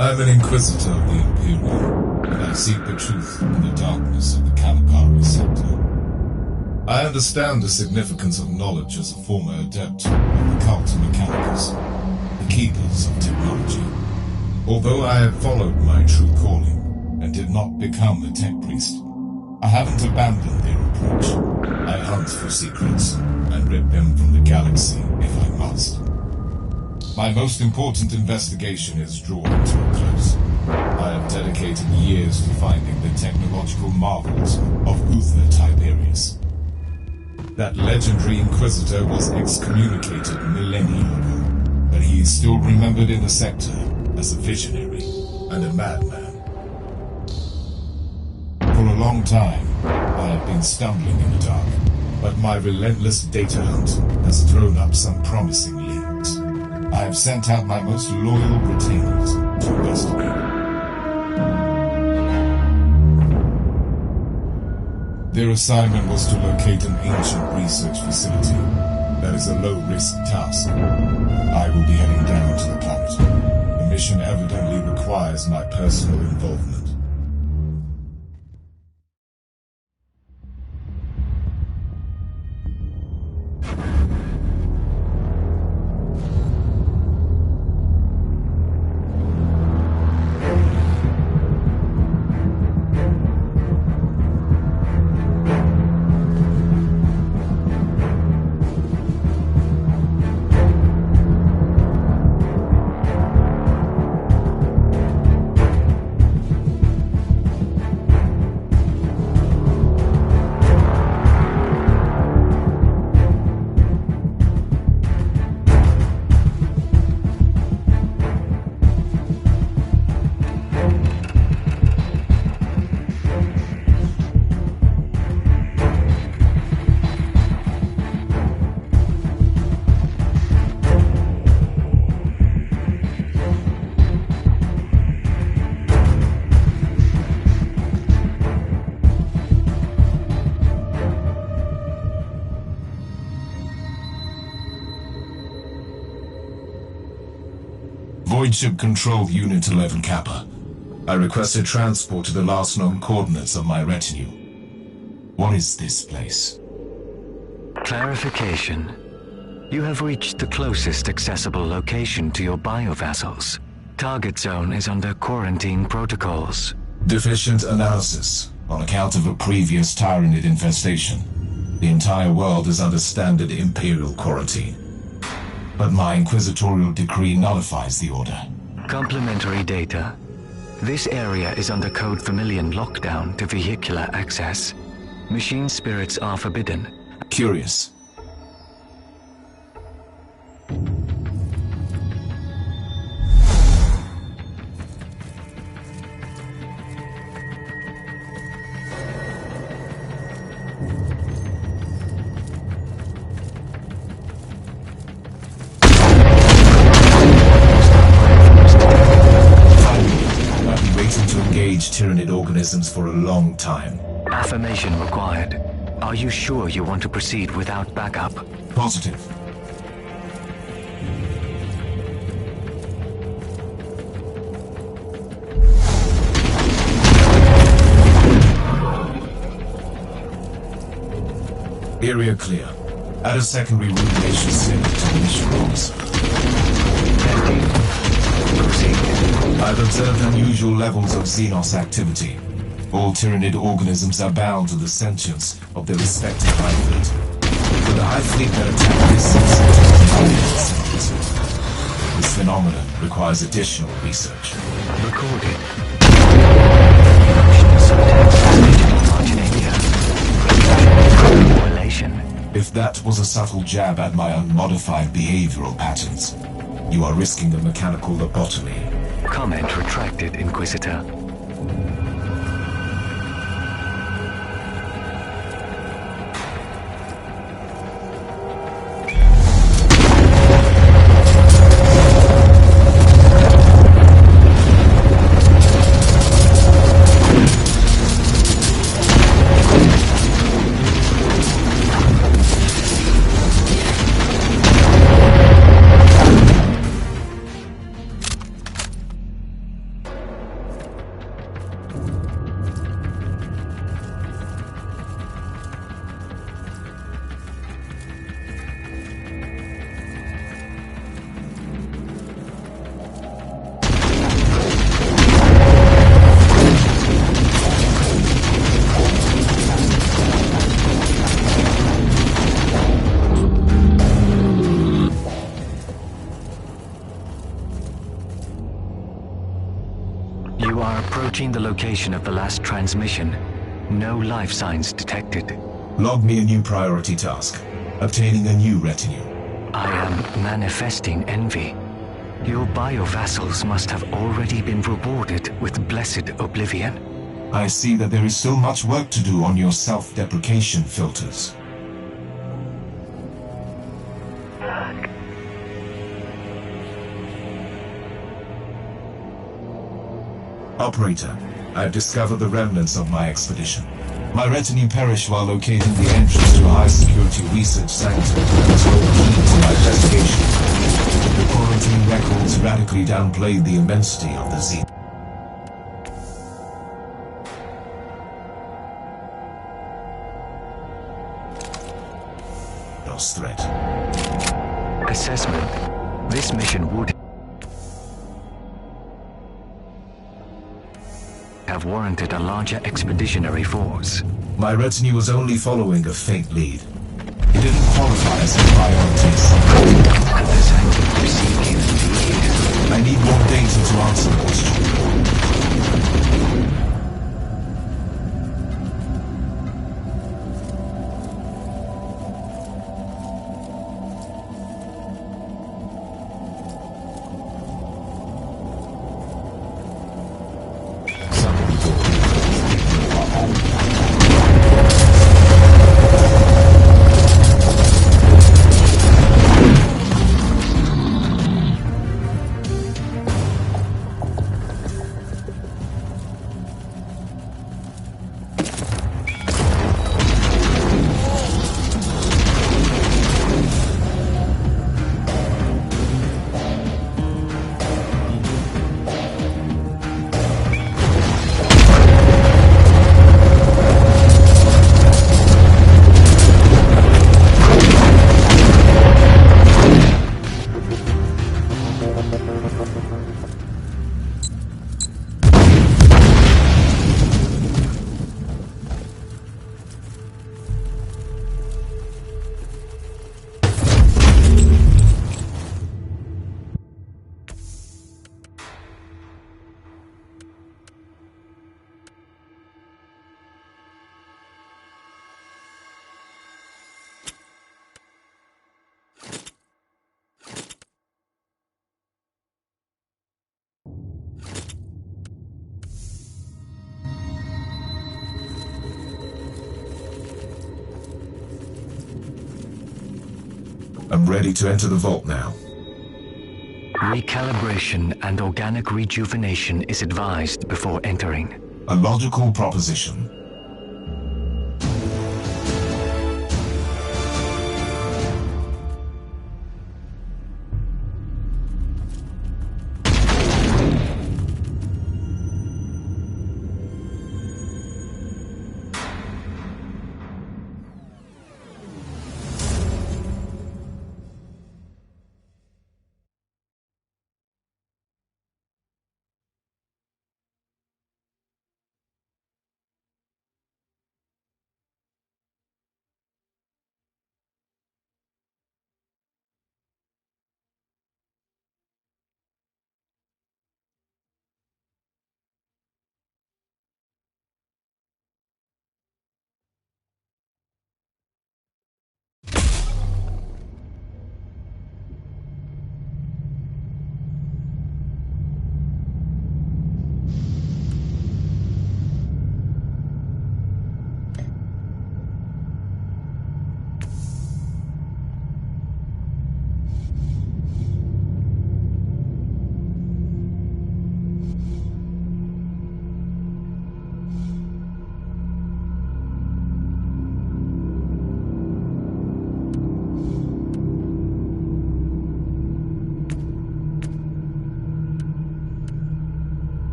I'm an Inquisitor of the Imperium, and I seek the truth in the darkness of the Caligari sector. I understand the significance of knowledge as a former adept of the Cult Mechanicus, the Keepers of Technology. Although I have followed my true calling, and did not become a tech priest, I haven't abandoned their approach. I hunt for secrets, and rip them from the galaxy if I must. My most important investigation is drawing to a close. I have dedicated years to finding the technological marvels of Uther Tiberius. That legendary Inquisitor was excommunicated millennia ago, but he is still remembered in the sector as a visionary and a madman. For a long time, I have been stumbling in the dark, but my relentless data hunt has thrown up some promising leads. I have sent out my most loyal retainers to investigate. Their assignment was to locate an ancient research facility. That is a low-risk task. I will be heading down to the planet. The mission evidently requires my personal involvement. Void Ship Control Unit 11 Kappa. I requested transport to the last known coordinates of my retinue. What is this place? Clarification. You have reached the closest accessible location to your biovessels. Target zone is under quarantine protocols. Deficient analysis on account of a previous Tyranid infestation. The entire world is under standard Imperial quarantine. But my Inquisitorial decree nullifies the order. Complementary data. This area is under Code Vermilion lockdown to vehicular access. Machine spirits are forbidden. Curious. Tyranid organisms for a long time. Affirmation required. Are you sure you want to proceed without backup? Positive. Area clear. Add a secondary rumination sync to initial rules. I've observed unusual levels of Xenos activity. All Tyranid organisms are bound to the sentience of their respective Hive Fleet. For the Hive Fleet that attack this sentience, this phenomenon requires additional research. Recorded. If that was a subtle jab at my unmodified behavioral patterns, you are risking a mechanical lobotomy. Comment retracted, Inquisitor. You are approaching the location of the last transmission. No life signs detected. Log me a new priority task. Obtaining a new retinue. I am manifesting envy. Your bio-vassals must have already been rewarded with blessed oblivion. I see that there is still much work to do on your self-deprecation filters. Operator, I've discovered the remnants of my expedition. My retinue perished while locating the entrance to a high-security research sanctum that was no key to my investigation. The quarantine records radically downplayed the immensity of the Xenos threat. Assessment. This mission would have warranted a larger expeditionary force. My retinue was only following a faint lead. It didn't qualify as a priorities. And the sanctum received you indeed. I need more data to answer the question. I'm ready to enter the vault now. Recalibration and organic rejuvenation is advised before entering. A logical proposition.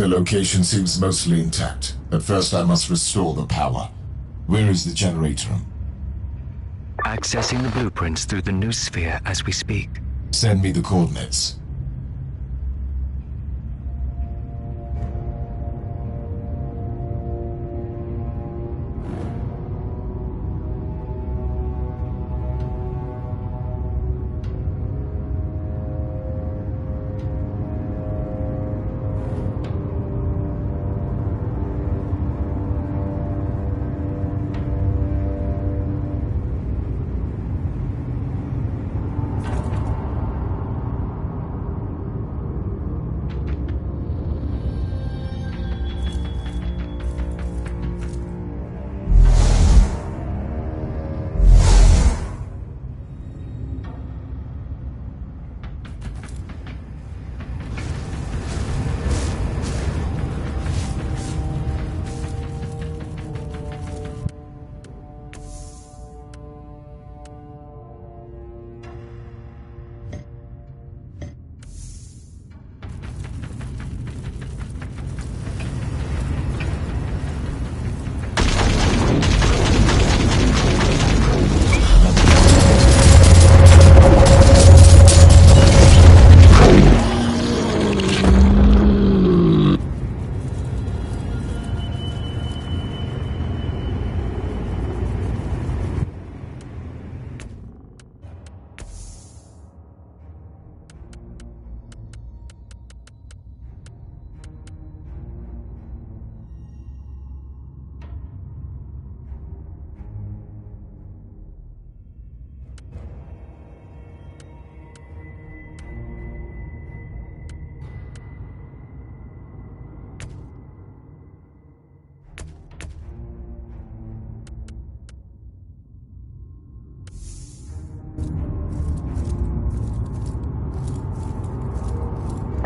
The location seems mostly intact, but first I must restore the power. Where is the generator room? Accessing the blueprints through the new sphere as we speak. Send me the coordinates.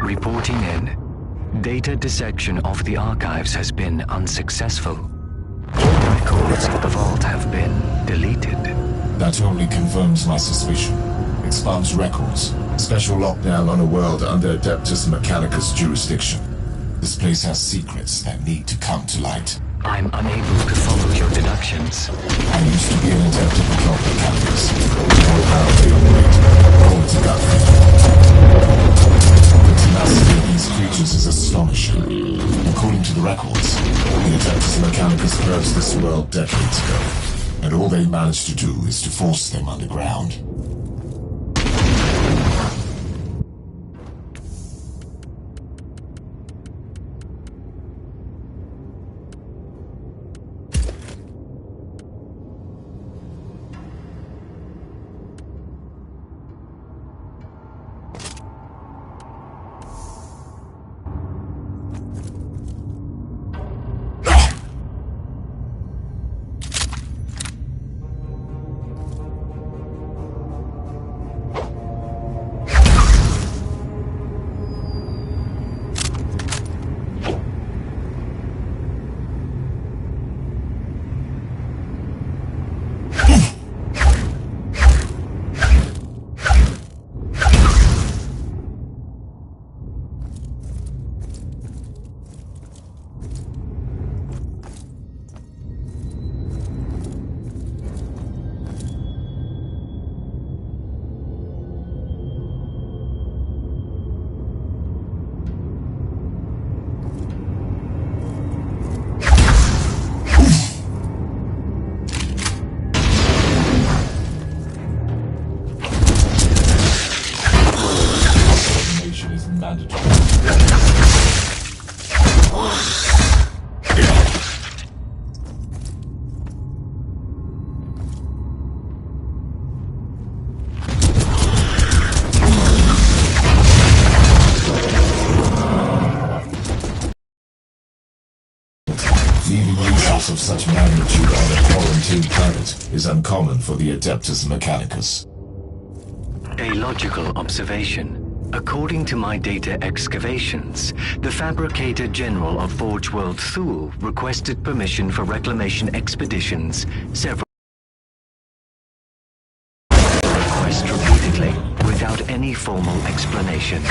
Reporting in. Data dissection of the archives has been unsuccessful. Records of the vault have been deleted. That only confirms my suspicion. Expunge records. Special lockdown on a world under Adeptus Mechanicus jurisdiction. This place has secrets that need to come to light. I'm unable to follow your deductions. I used to be an adept of the Clock Mechanicus. More power they operate. All together. The tenacity of these creatures is astonishing. According to the records, the Adeptus Mechanicus purged this world decades ago, and all they managed to do is to force them underground. Of such magnitude on a quarantined planet is uncommon for the Adeptus Mechanicus. A logical observation. According to my data excavations, the Fabricator General of Forge World Thule requested permission for reclamation expeditions several requests repeatedly without any formal explanation.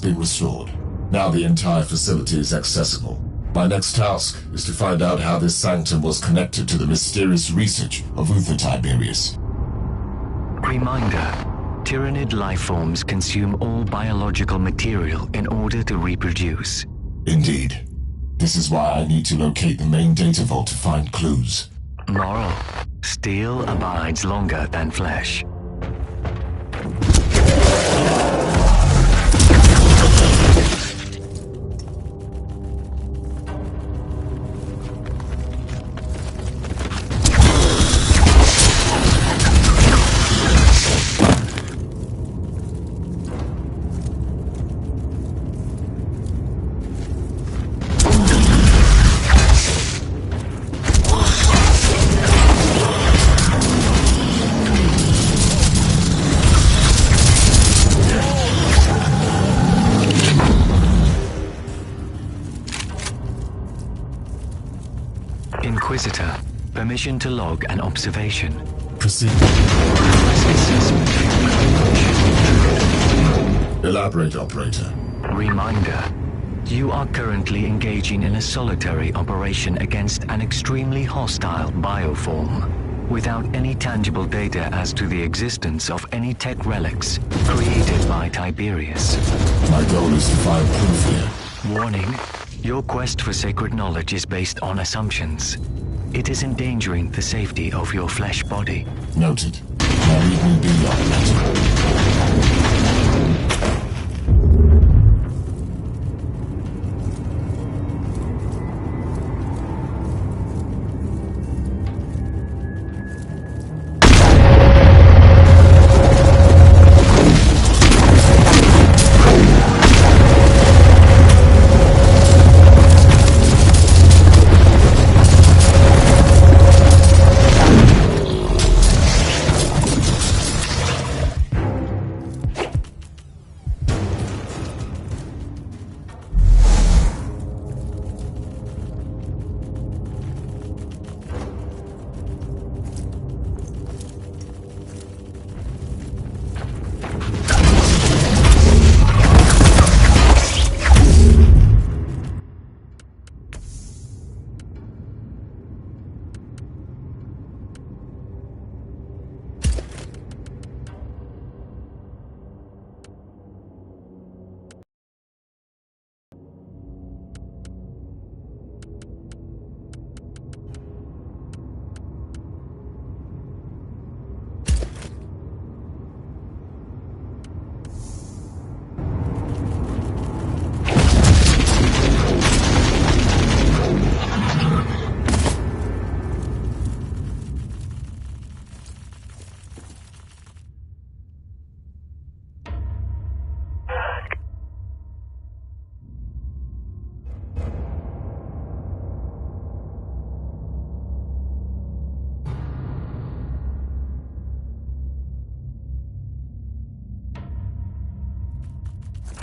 has been restored. Now the entire facility is accessible. My next task is to find out how this sanctum was connected to the mysterious research of Uther Tiberius. Reminder: Tyranid life forms consume all biological material in order to reproduce. Indeed. This is why I need to locate the main data vault to find clues. Moral: steel abides longer than flesh. Inquisitor, permission to log an observation. Proceed. Elaborate, Operator. Reminder: you are currently engaging in a solitary operation against an extremely hostile bioform, without any tangible data as to the existence of any tech relics created by Tiberius. My goal is to find proof here. Warning: your quest for sacred knowledge is based on assumptions. It is endangering the safety of your flesh body. Noted. Now leave me be, Operator.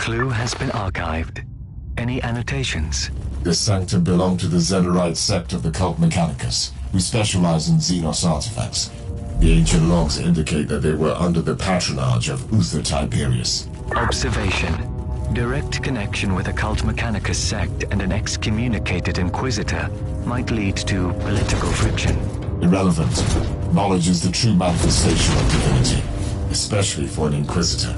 Clue has been archived. Any annotations? This sanctum belonged to the Zenerite sect of the cult Mechanicus, who specialize in Xenos artifacts. The ancient logs indicate that they were under the patronage of Uther Tiberius. Observation: direct connection with a cult Mechanicus sect and an excommunicated Inquisitor might lead to political friction. Irrelevant. Knowledge is the true manifestation of divinity, especially for an Inquisitor.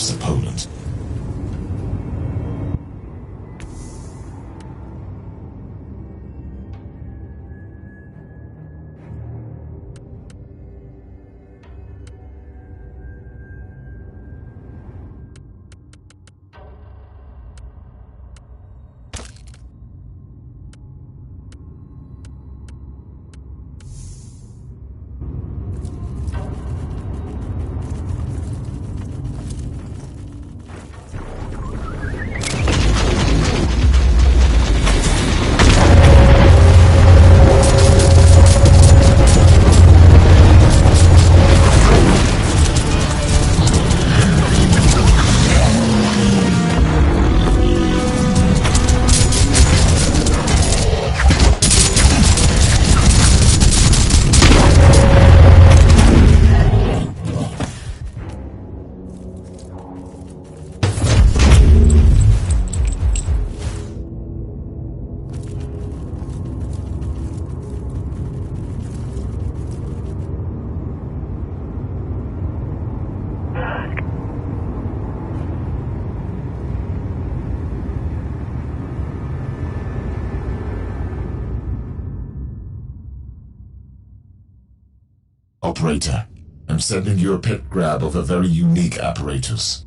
dangerous opponent. Operator, I'm sending you a pet grab of a very unique apparatus.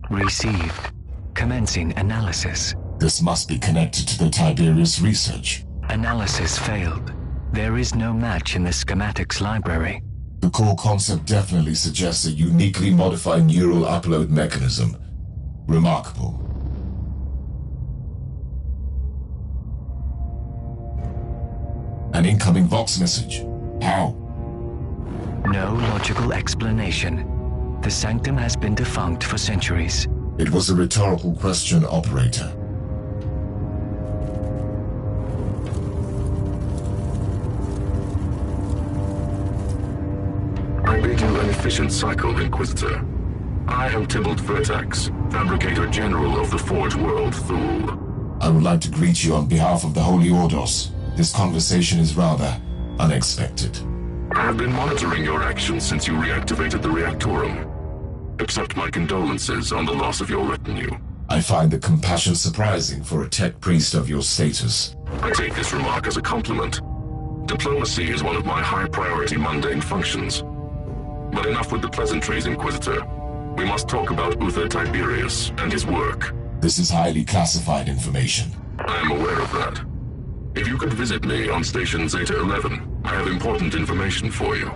Received. Commencing analysis. This must be connected to the Tiberius research. Analysis failed. There is no match in the schematics library. The core concept definitely suggests a uniquely modified neural upload mechanism. Remarkable. An incoming Vox message. How? No logical explanation. The sanctum has been defunct for centuries. It was a rhetorical question, Operator. I bid you an efficient cycle, Inquisitor. I am Tybalt Vertax, Fabricator General of the Forge World Thule. I would like to greet you on behalf of the Holy Ordos. This conversation is rather unexpected. I have been monitoring your actions since you reactivated the Reactorum. Accept my condolences on the loss of your retinue. I find the compassion surprising for a tech priest of your status. I take this remark as a compliment. Diplomacy is one of my high-priority mundane functions. But enough with the pleasantries, Inquisitor. We must talk about Uther Tiberius and his work. This is highly classified information. I am aware of that. If you could visit me on Station Zeta 11, I have important information for you.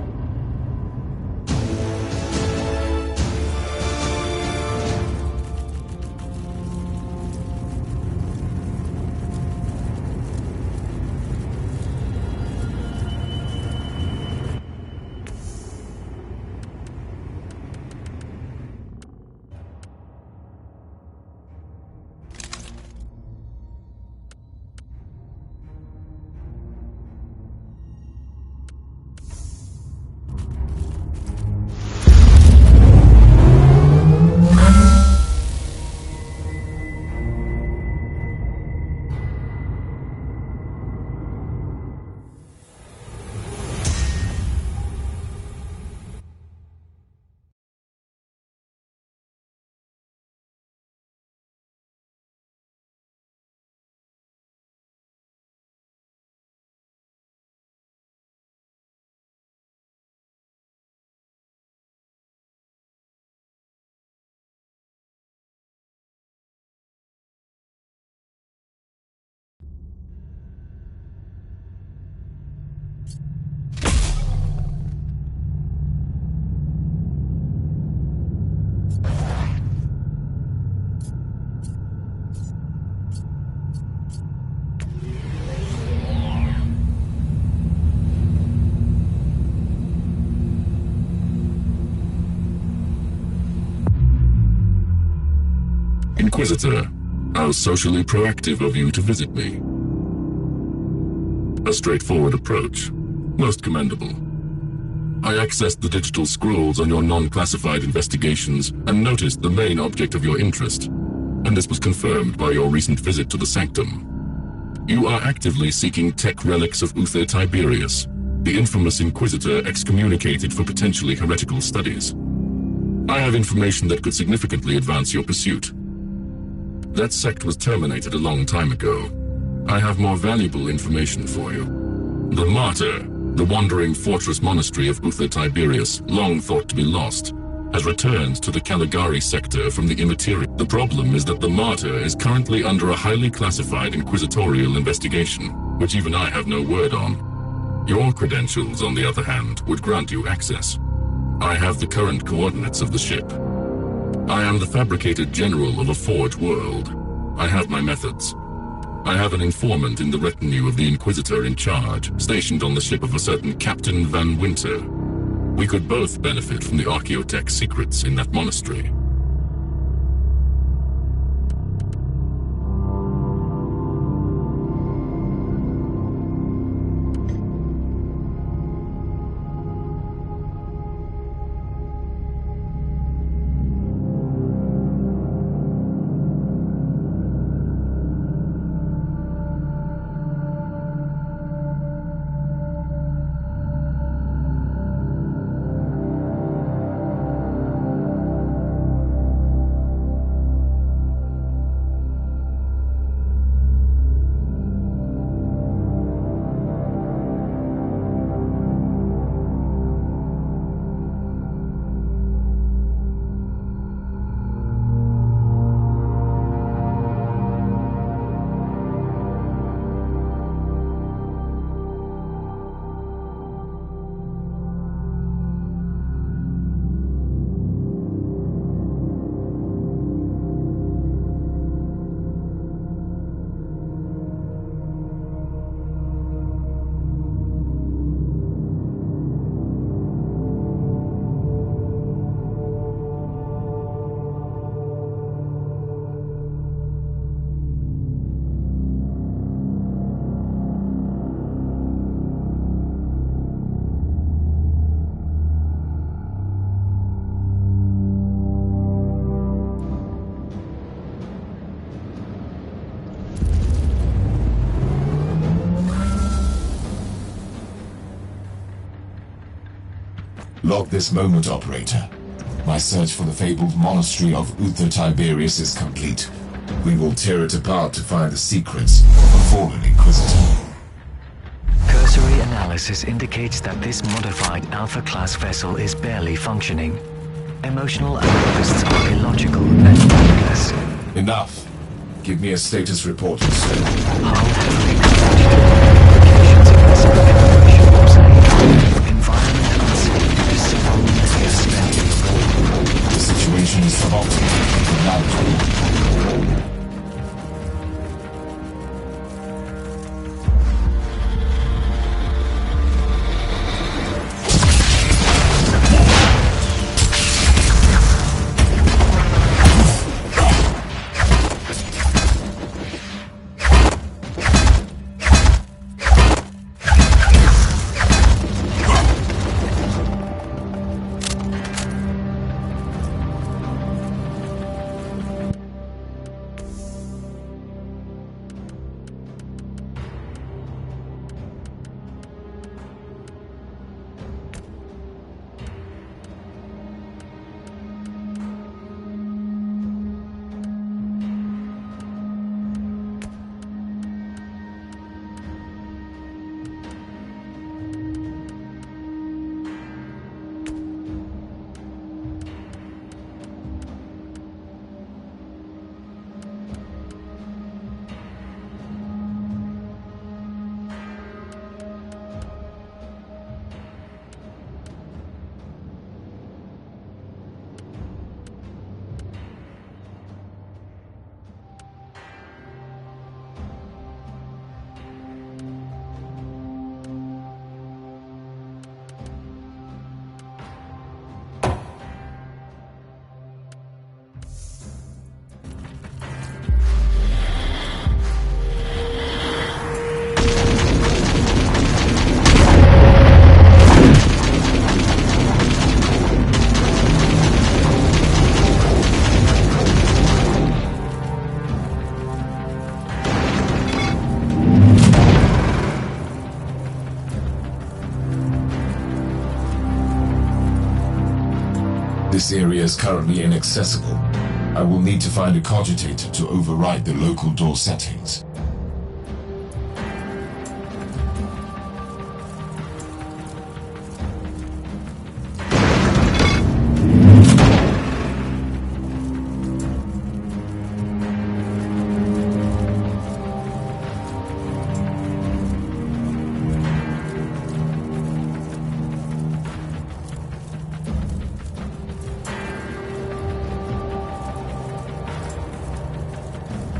Inquisitor, how socially proactive of you to visit me. A straightforward approach. Most commendable. I accessed the digital scrolls on your non-classified investigations and noticed the main object of your interest, and this was confirmed by your recent visit to the Sanctum. You are actively seeking tech relics of Uther Tiberius, the infamous Inquisitor excommunicated for potentially heretical studies. I have information that could significantly advance your pursuit. That sect was terminated a long time ago. I have more valuable information for you. The Martyr, the wandering fortress monastery of Uther Tiberius, long thought to be lost, has returned to the Caligari sector from the Immaterial. The problem is that the Martyr is currently under a highly classified inquisitorial investigation, which even I have no word on. Your credentials, on the other hand, would grant you access. I have the current coordinates of the ship. I am the fabricated general of a forge world. I have my methods. I have an informant in the retinue of the Inquisitor in charge, stationed on the ship of a certain Captain Van Winter. We could both benefit from the Archaeotech secrets in that monastery. Log this moment, operator. My search for the fabled monastery of Uther Tiberius is complete. We will tear it apart to find the secrets of the fallen Inquisitor. Cursory analysis indicates that this modified Alpha-class vessel is barely functioning. Emotional outbursts are illogical and pointless. Enough. Give me a status report instead. Hull heavily damaged. Locations of vessel evacuation observed. Environment unsafe due to several nuclear spent. The situation is suboptimal. Now, This area is currently inaccessible. I will need to find a cogitator to override the local door settings.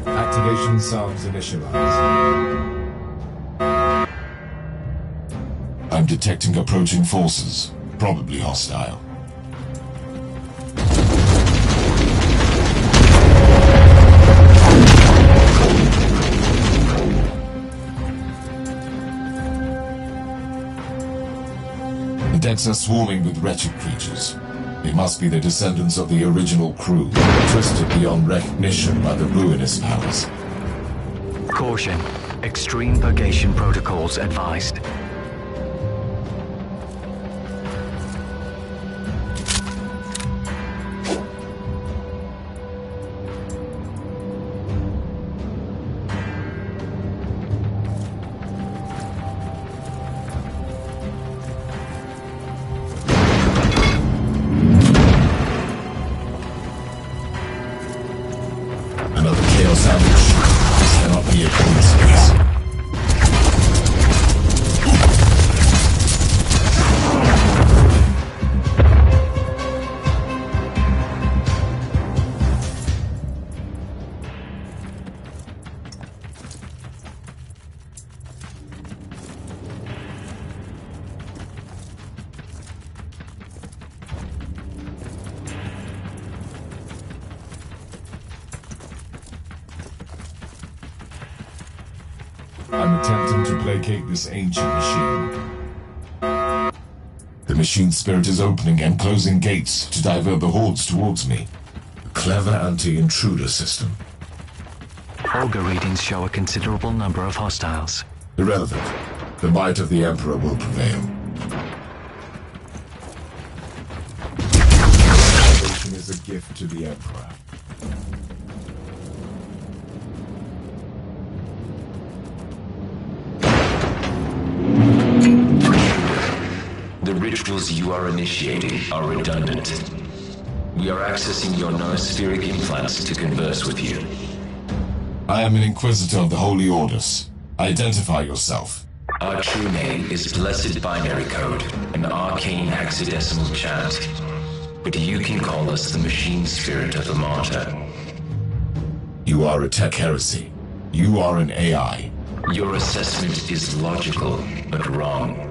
Activation sounds initialized. I'm detecting approaching forces, probably hostile. The decks are swarming with wretched creatures. They must be the descendants of the original crew, twisted beyond recognition by the ruinous powers. Caution. Extreme purgation protocols advised. Another chaos ambush. This cannot be a coincidence. I'm attempting to placate this ancient machine. The machine spirit is opening and closing gates to divert the hordes towards me. A clever anti-intruder system. Auger readings show a considerable number of hostiles. Irrelevant. The might of the Emperor will prevail. Salvation is a gift to the Emperor. The rituals you are initiating are redundant. We are accessing your noospheric implants to converse with you. I am an Inquisitor of the Holy Orders. Identify yourself. Our true name is Blessed Binary Code, an arcane hexadecimal chant. But you can call us the machine spirit of the martyr. You are a tech heresy. You are an AI. Your assessment is logical, but wrong.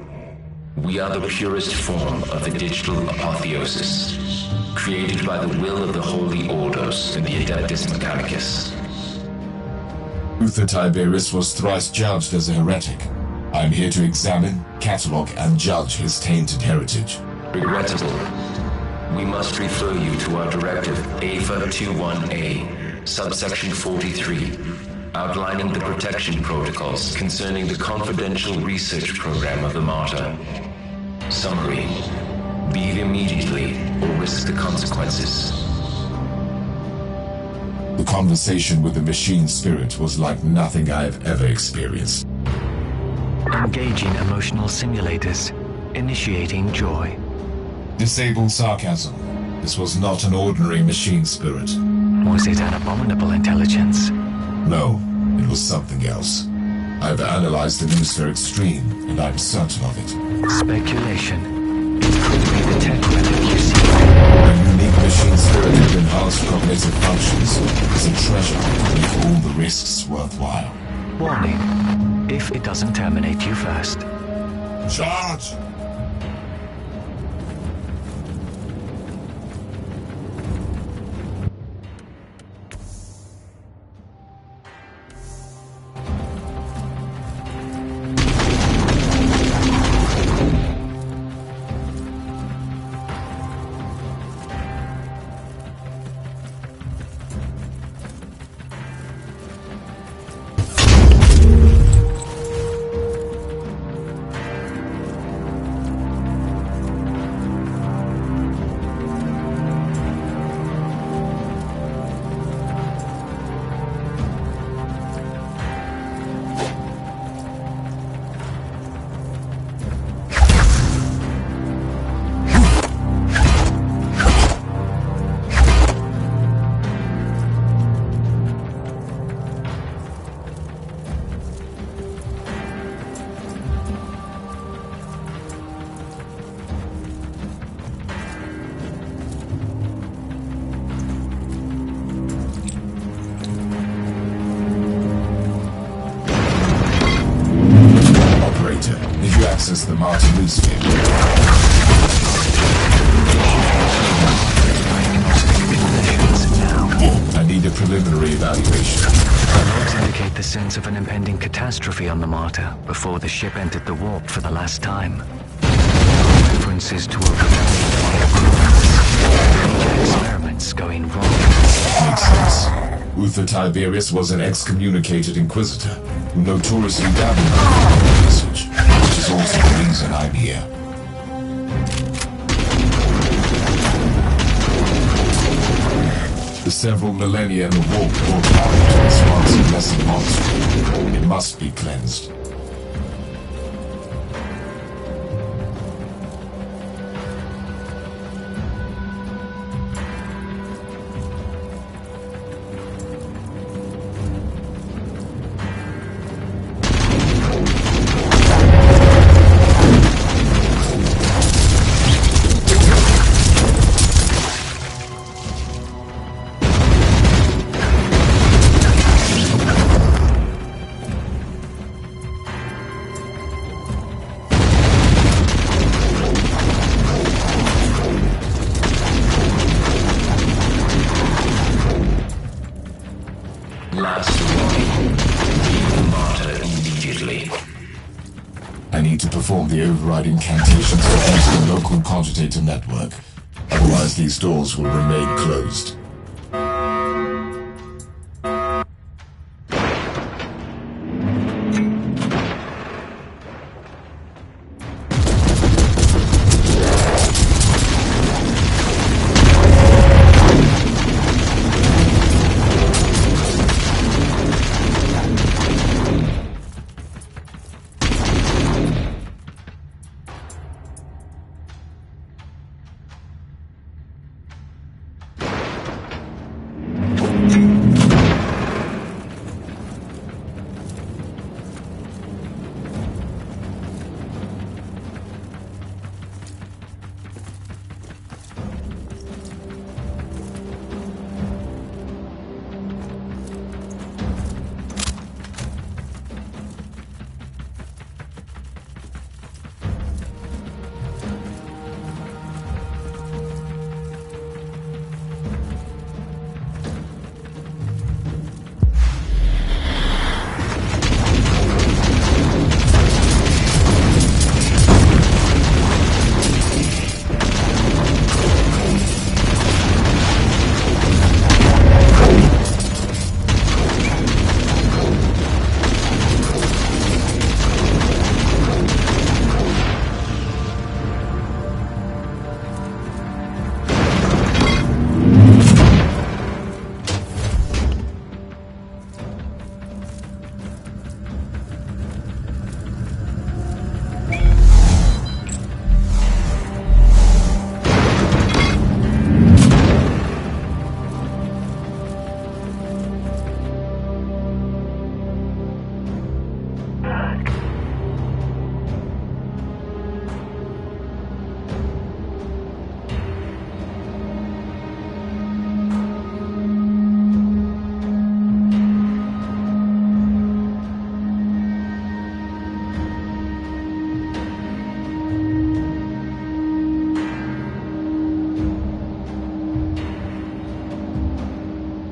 We are the purest form of the digital apotheosis, created by the will of the Holy Orders and the Adeptus Mechanicus. Luther Tiberius was thrice judged as a heretic. I am here to examine, catalogue, and judge his tainted heritage. Regrettable. We must refer you to our directive AFA 21A, subsection 43, outlining the protection protocols concerning the confidential research program of the martyr. Summary. Leave immediately or risk the consequences. The conversation with the machine spirit was like nothing I have ever experienced. Engaging emotional simulators. Initiating joy. Disable sarcasm. This was not an ordinary machine spirit. Was it an abominable intelligence? No, it was something else. I've analyzed the noospheric stream, and I'm certain of it. Speculation. It could be the tech relic you see. A unique machine spirit with enhanced cognitive functions is a treasure that make all the risks worthwhile. Warning. If it doesn't terminate you first. Charge! Martin Newsfield. I need a preliminary evaluation. The logs indicate the sense of an impending catastrophe on the Martyr before the ship entered the warp for the last time. References to a major experiments going wrong. Makes sense. Uther Tiberius was an excommunicated Inquisitor who notoriously dabbled in research, which is also the reason I'm here. The several millennia in the warp brought power to this once blessed monster. It must be cleansed. I need to perform the override incantations to enter the local cogitator network. Otherwise, these doors will remain closed.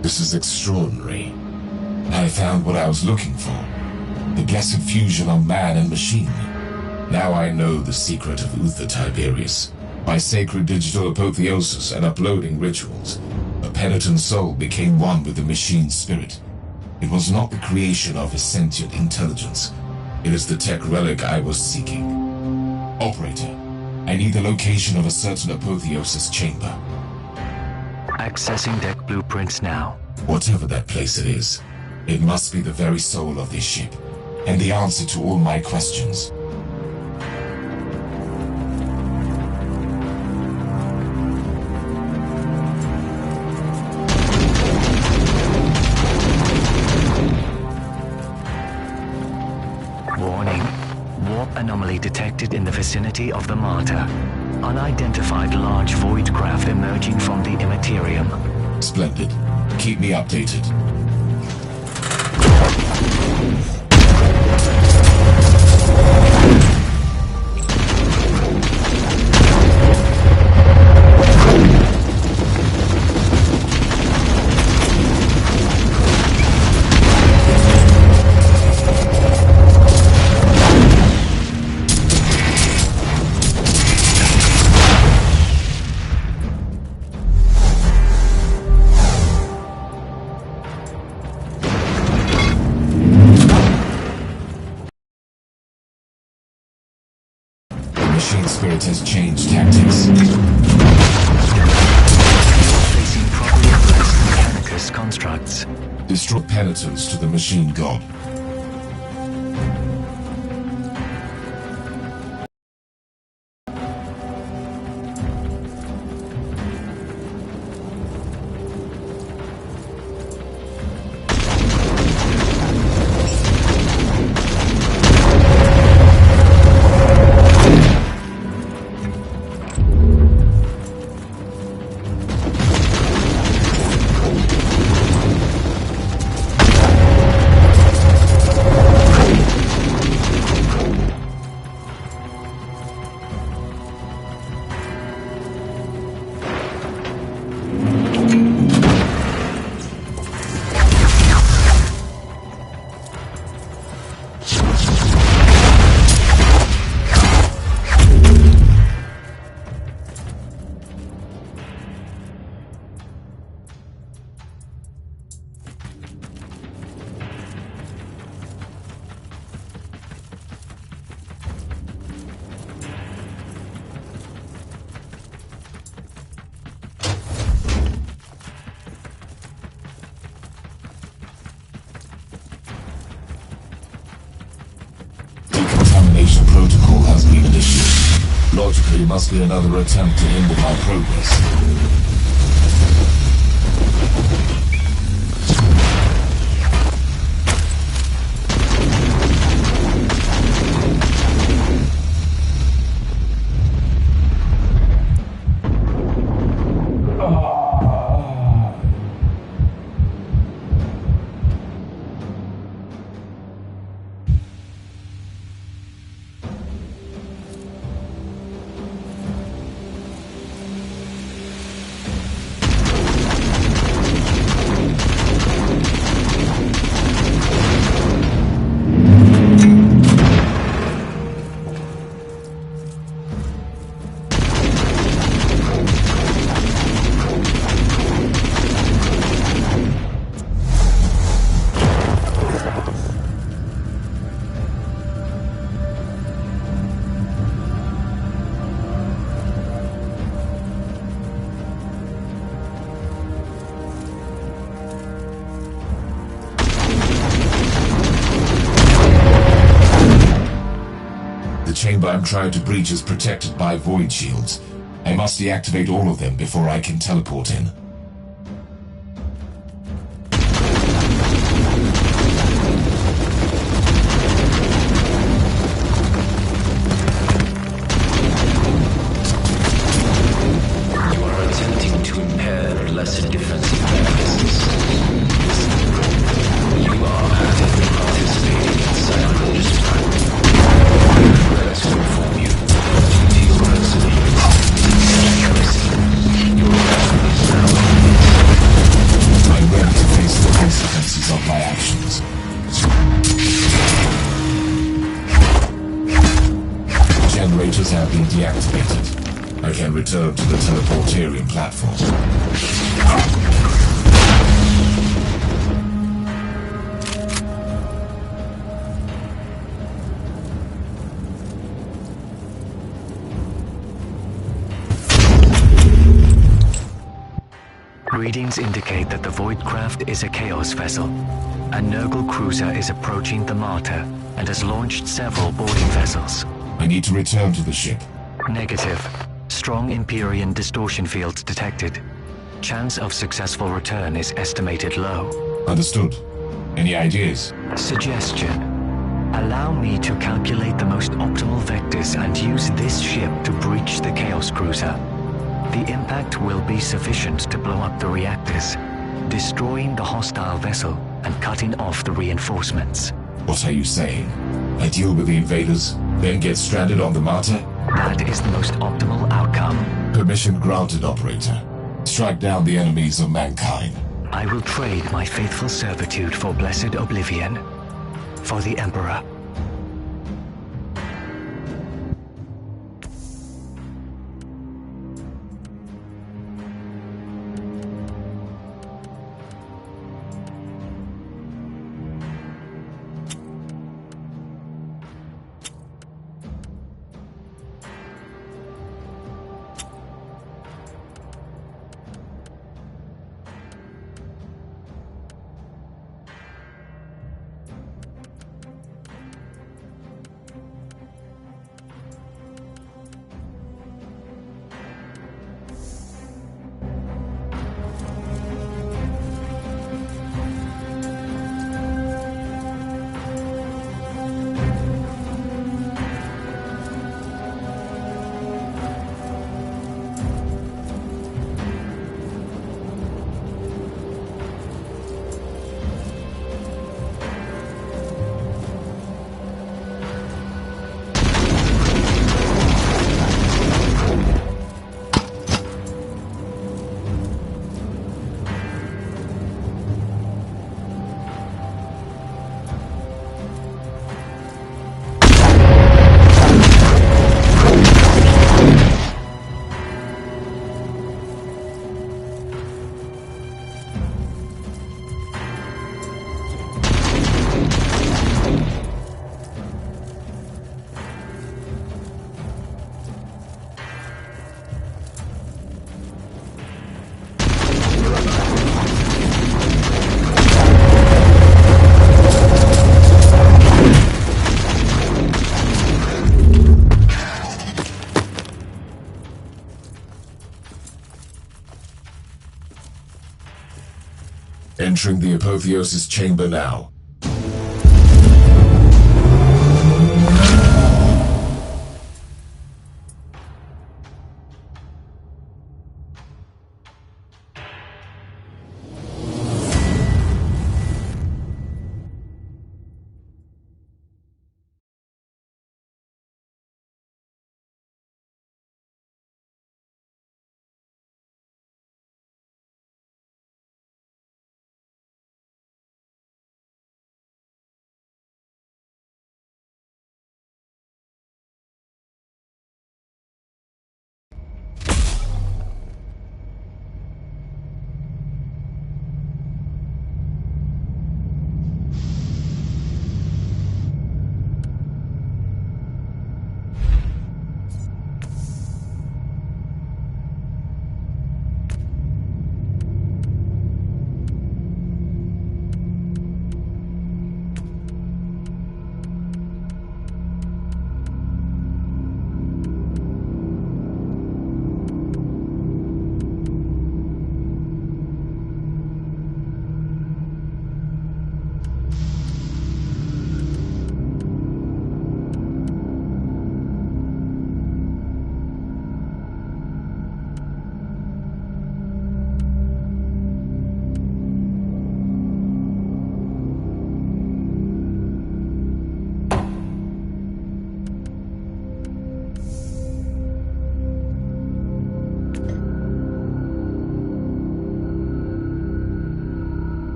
This is extraordinary. I found what I was looking for. The blessed fusion of man and machine. Now I know the secret of Uther Tiberius. By sacred digital apotheosis and uploading rituals, a penitent soul became one with the machine's spirit. It was not the creation of a sentient intelligence. It is the tech relic I was seeking. Operator, I need the location of a certain apotheosis chamber. Accessing deck blueprints now. Whatever that place it is, it must be the very soul of this ship, and the answer to all my questions. Warning. Warp anomaly detected in the vicinity of the Martyr. Unidentified large void craft emerging from the immaterium. Splendid. Keep me updated. has changed tactics. Facing properly blessed Mechanicus constructs. Destroy penitence to the machine god. Decontamination protocol has been initiated. Logically, it must be another attempt to hinder my progress. The chamber I'm trying to breach is protected by void shields. I must deactivate all of them before I can teleport in. You are attempting to impair the lesser defensive mechanisms. You are actively participating in silent destruction. Regret to inform you, due to your perseverance, your weapon is now I'm ready to face the consequences of my actions. Generators have been deactivated. I can return to the teleportarium platform. Readings indicate that the Void Craft is a Chaos vessel. A Nurgle cruiser is approaching the Martyr and has launched several boarding vessels. I need to return to the ship. Negative. Strong Empyrean distortion fields detected. Chance of successful return is estimated low. Understood. Any ideas? Suggestion. Allow me to calculate the most optimal vectors and use this ship to breach the Chaos Cruiser. The impact will be sufficient to blow up the reactors, destroying the hostile vessel and cutting off the reinforcements. What are you saying? I deal with the invaders, then get stranded on the Martyr? That is the most optimal outcome. Permission granted, operator. Strike down the enemies of mankind. I will trade my faithful servitude for blessed oblivion. For the Emperor. Entering the Apotheosis chamber now.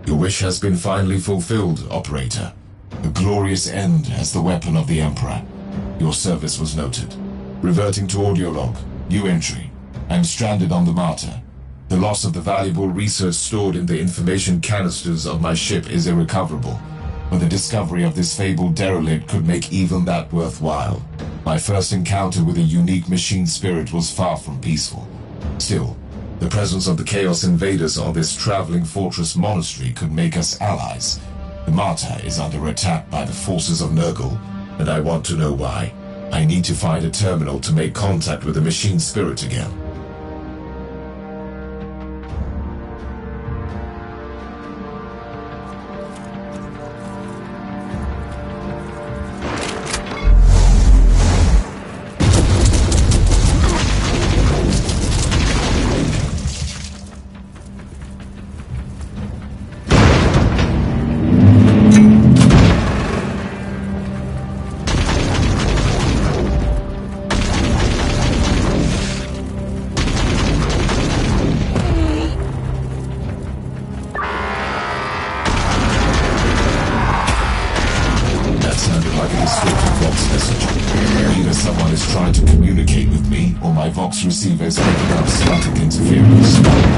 Your wish has been finally fulfilled, Operator. The glorious end as the weapon of the Emperor. Your service was noted. Reverting to audio log. New entry. I am stranded on the Martyr. The loss of the valuable research stored in the information canisters of my ship is irrecoverable, but the discovery of this fabled derelict could make even that worthwhile. My first encounter with a unique machine spirit was far from peaceful. Still, the presence of the Chaos Invaders on this traveling fortress monastery could make us allies. The Martyr is under attack by the forces of Nurgle, and I want to know why. I need to find a terminal to make contact with the machine spirit again. Receivers picking up static interference.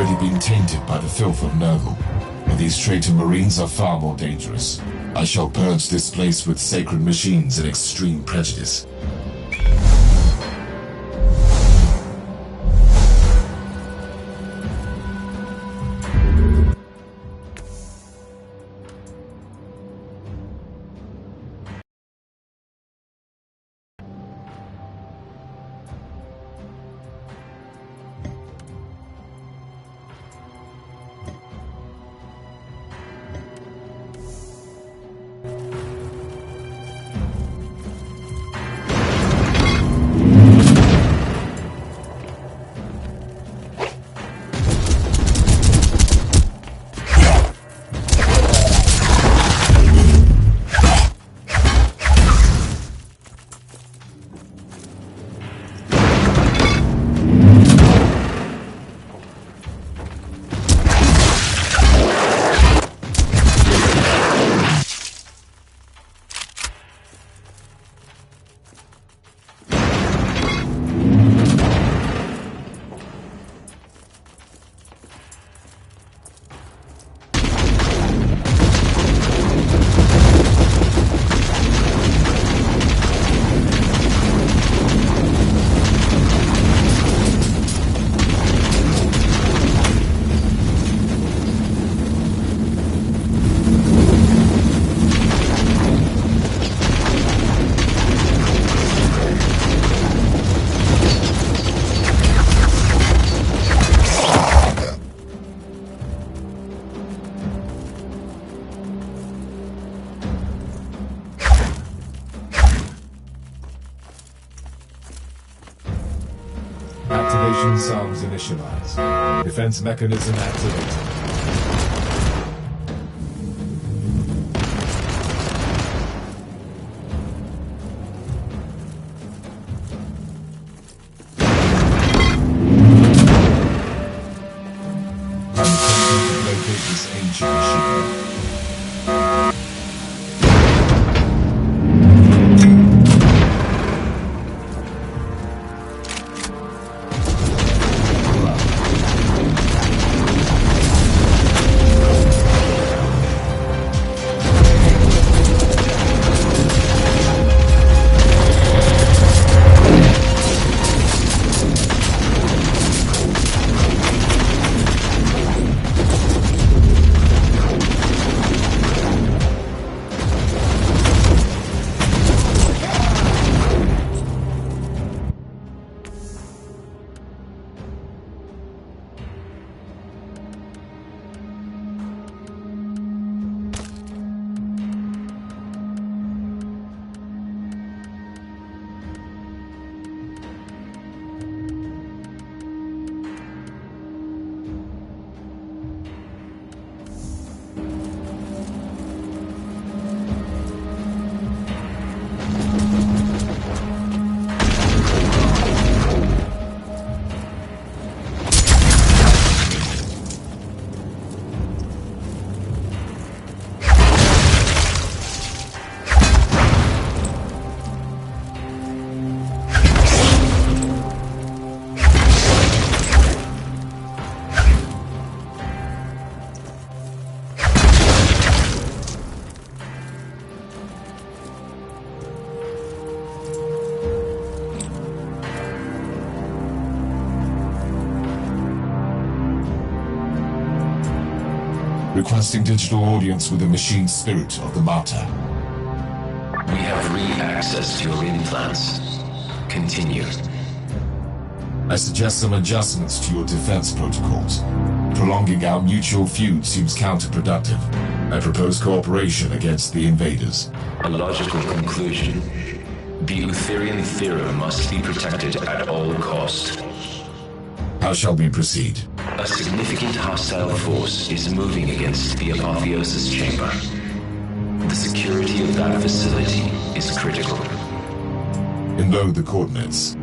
already been tainted by the filth of Nurgle, but these traitor Marines are far more dangerous. I shall purge this place with sacred machines and extreme prejudice. Activation sounds initialized. Defense mechanism activated. I'm attempting to locate this ancient machine. Requesting digital audience with the machine spirit of the martyr. We have re-access to your implants. Continue. I suggest some adjustments to your defense protocols. Prolonging our mutual feud seems counterproductive. I propose cooperation against the invaders. A logical conclusion. The Utherian theorem must be protected at all cost. How shall we proceed? A significant hostile force is moving against the Apotheosis chamber. The security of that facility is critical. Enload the coordinates.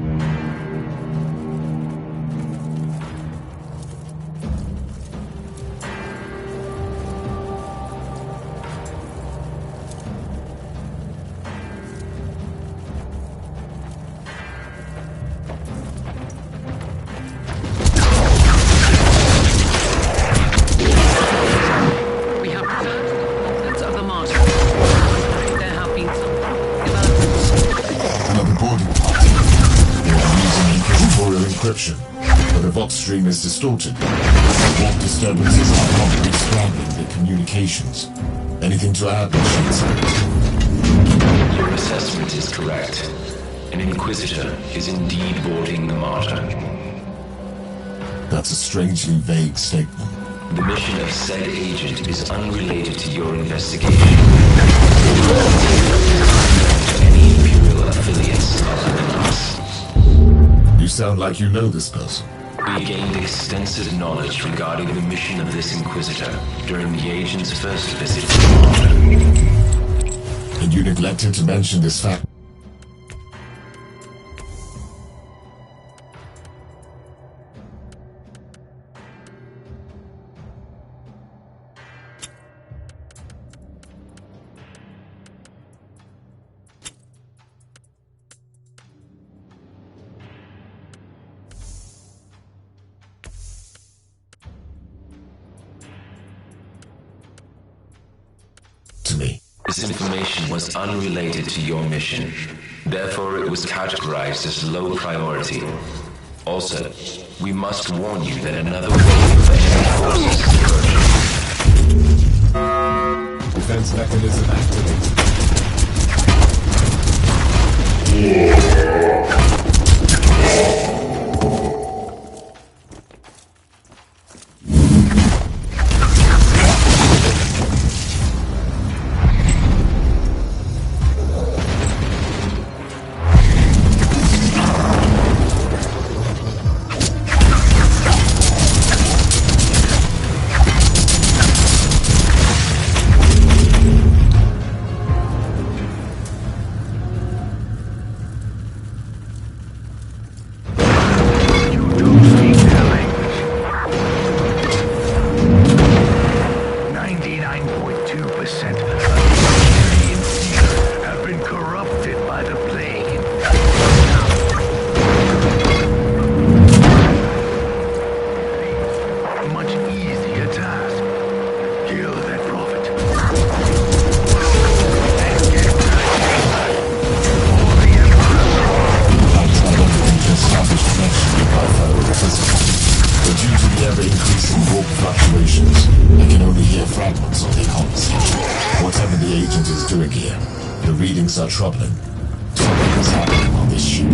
distorted. Warp disturbances are probably scrambling the communications. Anything to add, Machine Spirit? Your assessment is correct. An Inquisitor is indeed boarding the Martyr. That's a strangely vague statement. The mission of said agent is unrelated to your investigation. Any Imperial affiliates other than us. You sound like you know this person. We gained extensive knowledge regarding the mission of this Inquisitor during the agent's first visit to the Martyr. And you neglected to mention this fact. To me. This information was unrelated to your mission. Therefore, it was categorized as low priority. Also, we must warn you that another wave of enemy forces is approaching. Defense mechanism activated. Are troubling. Something is happening on this ship.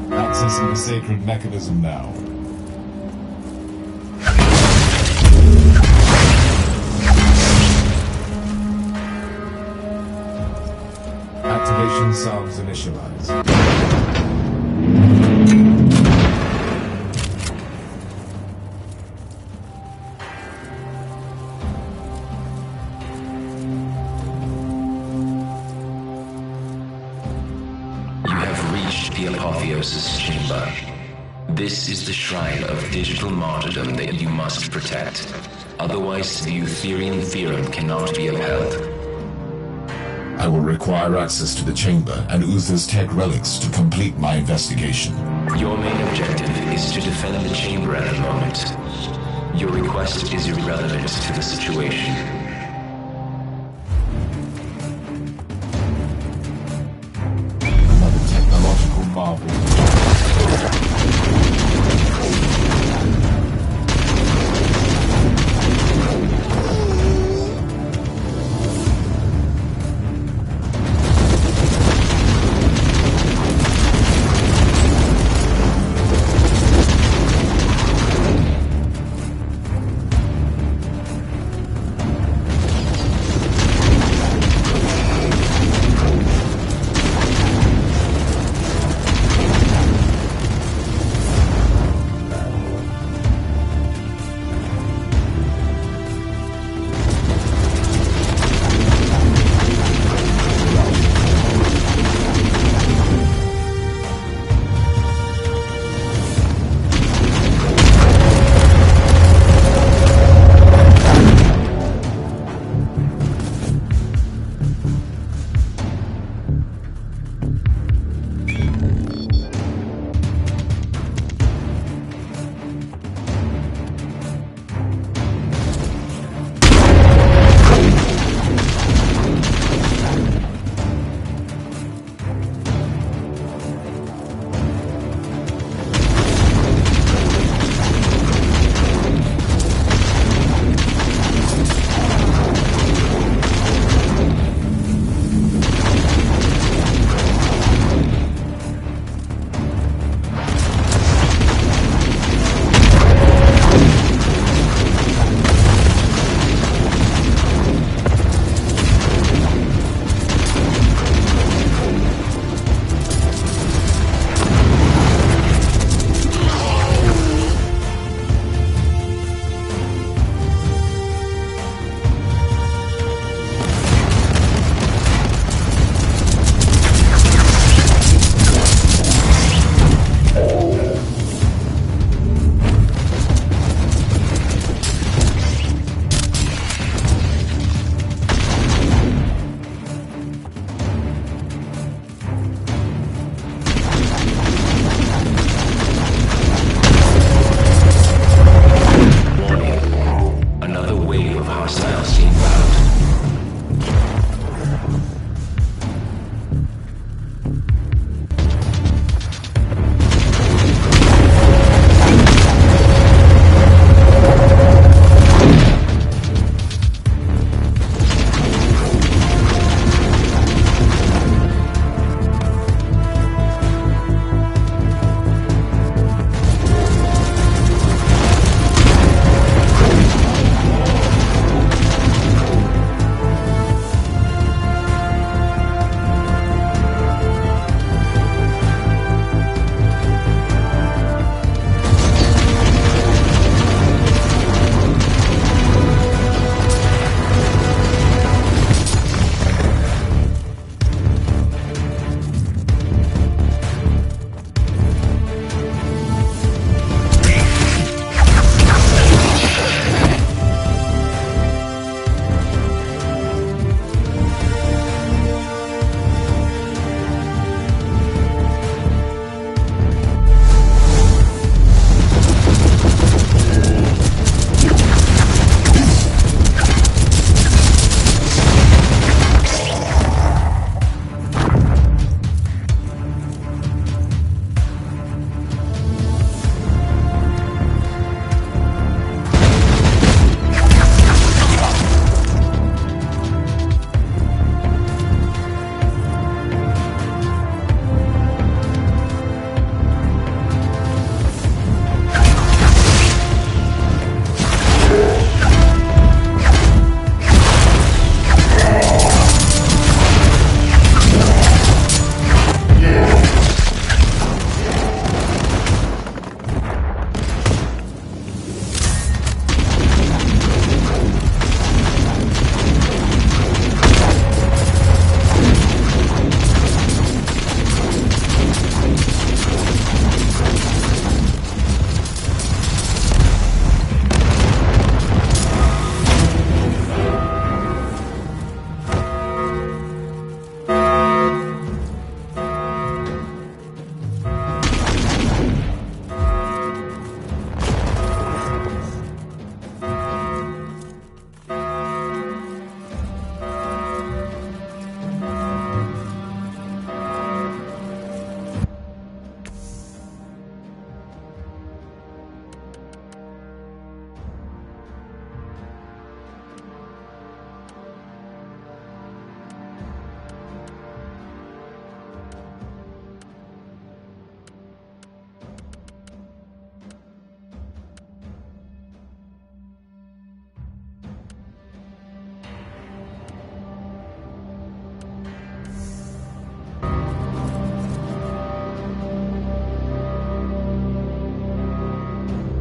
Accessing the sacred mechanism now. Activation sounds initialized. The Apotheosis Chamber. This is the shrine of digital martyrdom that you must protect. Otherwise, the Eutherian theorem cannot be upheld. I will require access to the chamber and Uther's tech relics to complete my investigation. Your main objective is to defend the chamber at the moment. Your request is irrelevant to the situation. Marvel.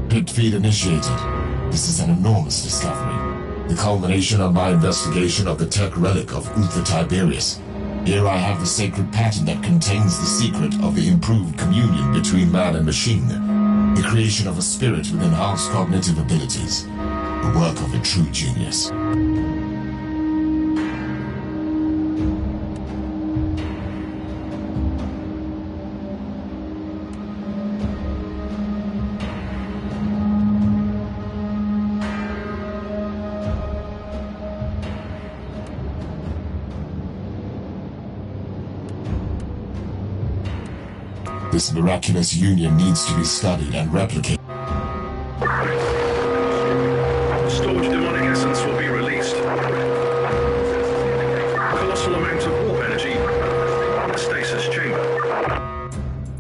Pit feed initiated. This is an enormous discovery. The culmination of my investigation of the tech relic of Uther Tiberius. Here I have the sacred pattern that contains the secret of the improved communion between man and machine. The creation of a spirit with enhanced cognitive abilities. The work of a true genius. This miraculous union needs to be studied and replicated. Stored demonic essence will be released. Colossal amount of warp energy. Stasis chamber.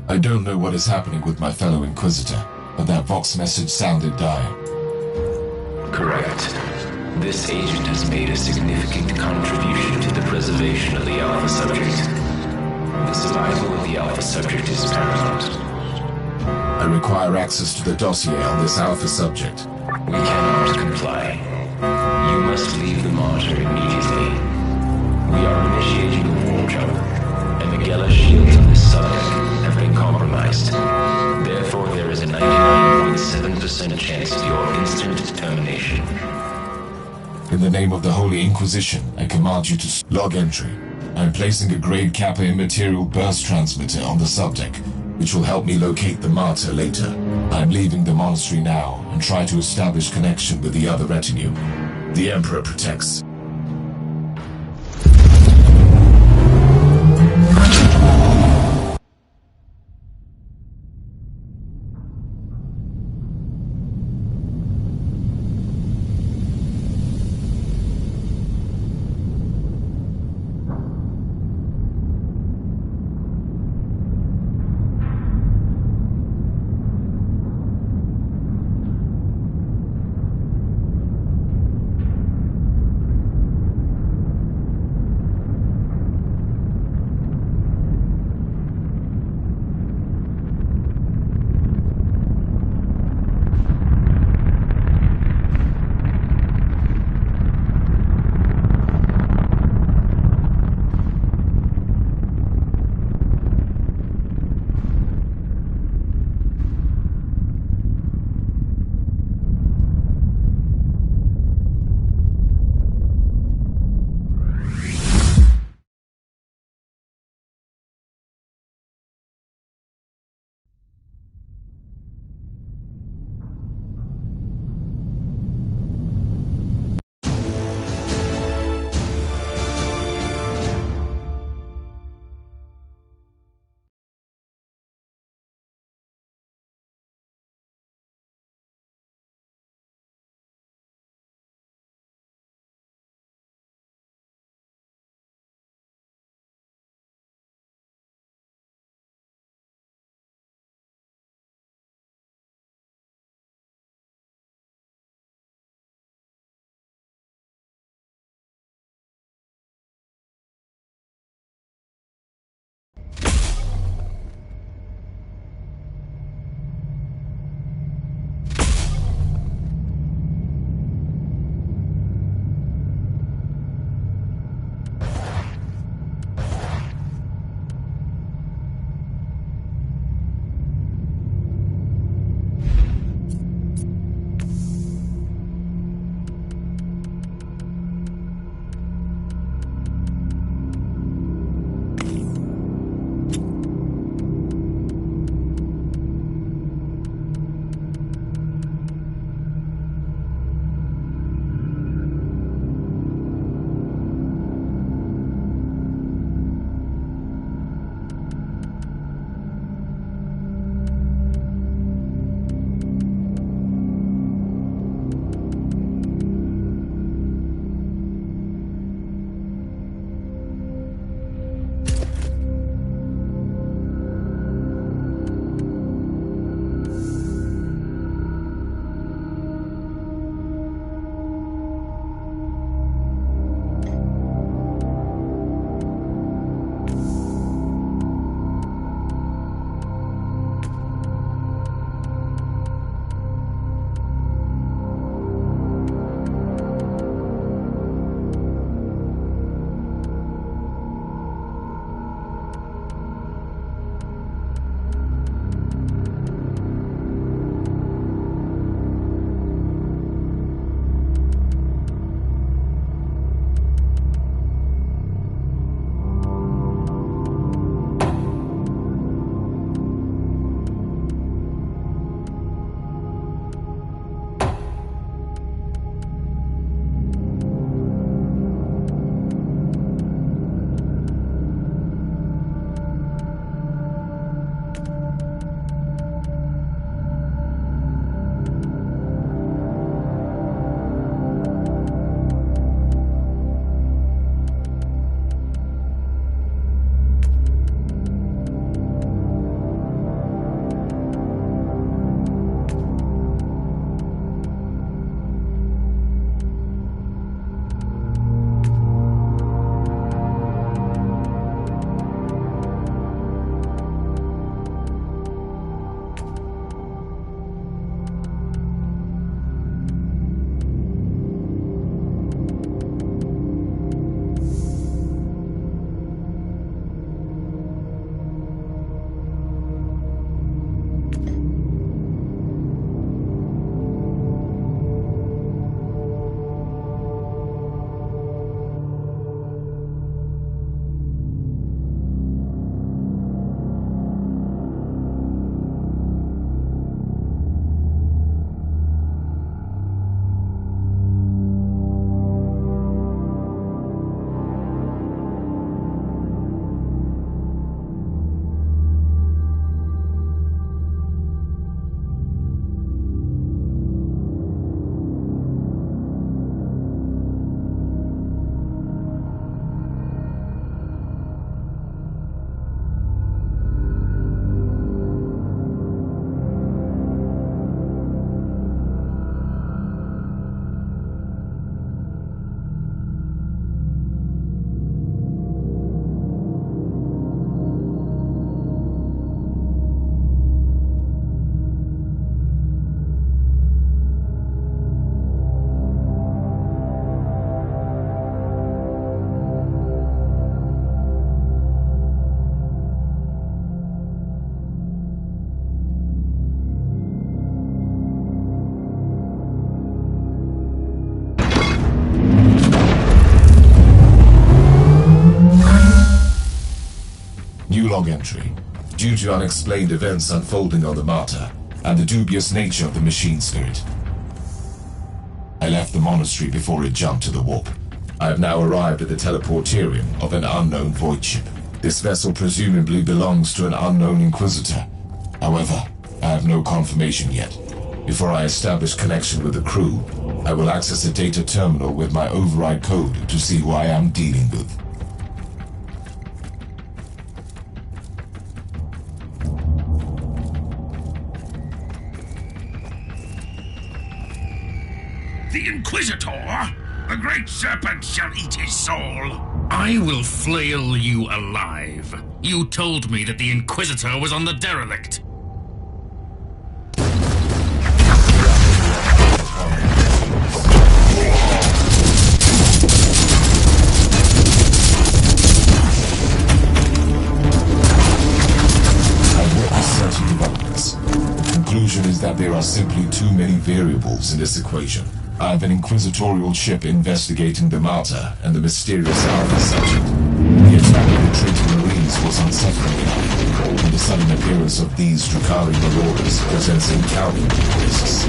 I don't know what is happening with my fellow Inquisitor, but that Vox message sounded dire. Correct. This agent has made a significant contribution to the preservation of the Alpha subject. The survival of the Alpha subject is paramount. I require access to the dossier on this Alpha subject. We cannot comply. You must leave the Martyr immediately. We are initiating a war jump, and the Gela shields on this subject have been compromised. Therefore, there is a 99.7% chance of your instant termination. In the name of the Holy Inquisition, I command you to log entry. I'm placing a grade Kappa immaterial burst transmitter on the subject, which will help me locate the martyr later. I'm leaving the monastery now and try to establish connection with the other retinue. The Emperor protects. sanctuary, due to unexplained events unfolding on the Martyr and the dubious nature of the machine spirit. I left the monastery before it jumped to the warp. I have now arrived at the teleporterium of an unknown void ship. This vessel presumably belongs to an unknown Inquisitor. However, I have no confirmation yet. Before I establish connection with the crew, I will access a data terminal with my override code to see who I am dealing with. The Inquisitor? The great serpent shall eat his soul. I will flail you alive. You told me that the Inquisitor was on the derelict. Certain developments. The conclusion is that there are simply too many variables in this equation. I have an inquisitorial ship investigating the Martyr and the mysterious Alpha subject. The attack of the retreating Marines was unsettling enough, and the sudden appearance of these Drukhari marauders presents incalculable risks.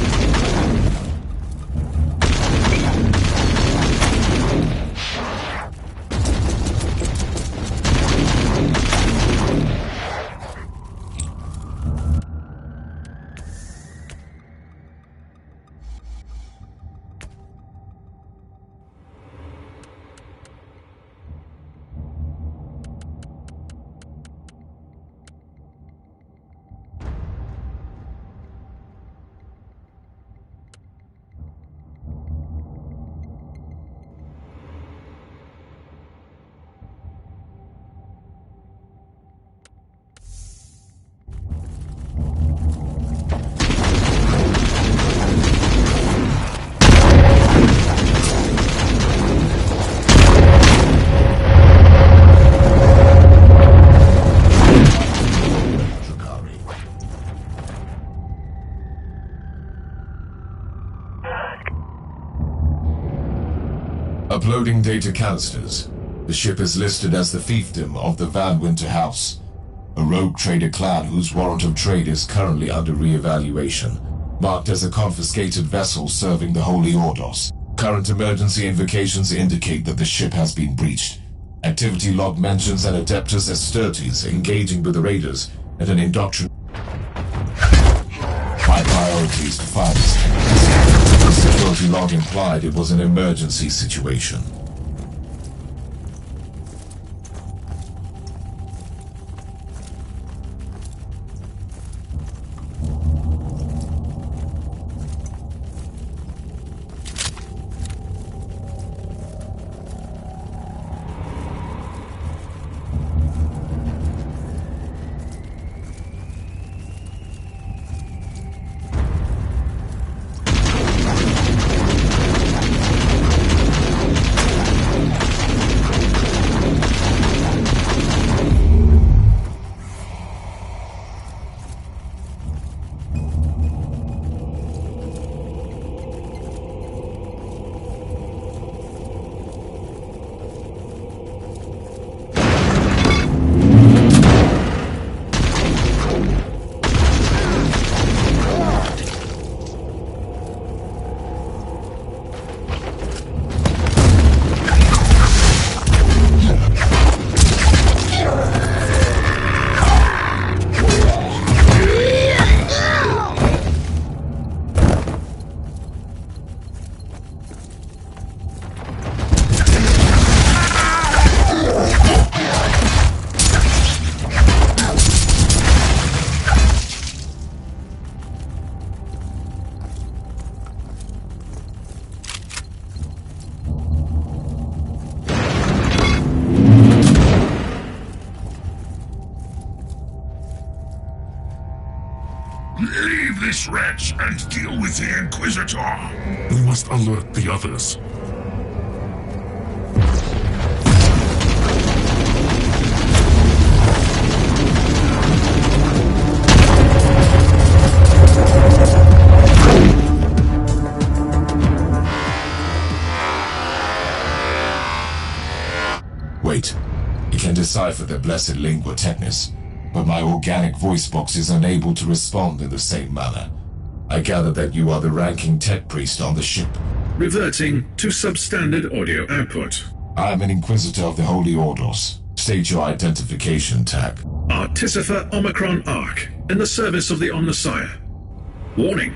Uploading data canisters. The ship is listed as the fiefdom of the Van Winter House, a rogue trader clan whose warrant of trade is currently under re-evaluation, marked as a confiscated vessel serving the Holy Ordos. Current emergency invocations indicate that the ship has been breached. Activity log mentions an Adeptus Astartes engaging with the raiders at an indoctrination. My priority is to fire this thing. The security log implied it was an emergency situation. Leave this wretch and deal with the Inquisitor. We must alert the others. Wait, he can decipher the blessed lingua technis. but my organic voice box is unable to respond in the same manner. I gather that you are the ranking tech priest on the ship. Reverting to substandard audio output. I am an Inquisitor of the Holy Ordos. State your identification tag. Artificer Omicron Arc, in the service of the Omnissiah. Warning.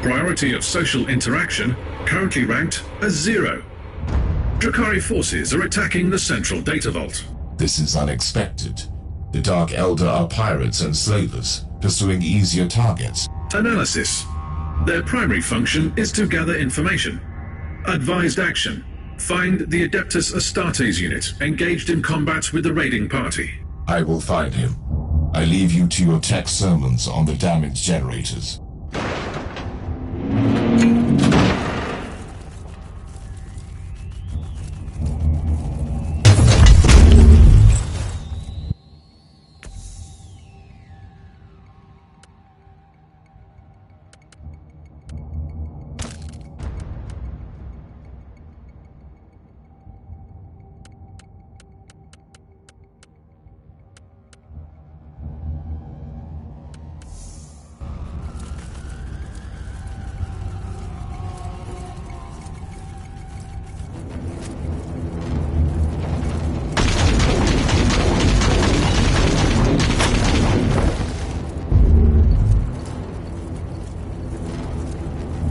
Priority of social interaction, currently ranked as 0. Drakari forces are attacking the central data vault. This is unexpected. The Dark Elder are pirates and slavers, pursuing easier targets. Analysis. Their primary function is to gather information. Advised action. Find the Adeptus Astartes unit engaged in combat with the raiding party. I will find him. I leave you to your tech sermons on the damage generators.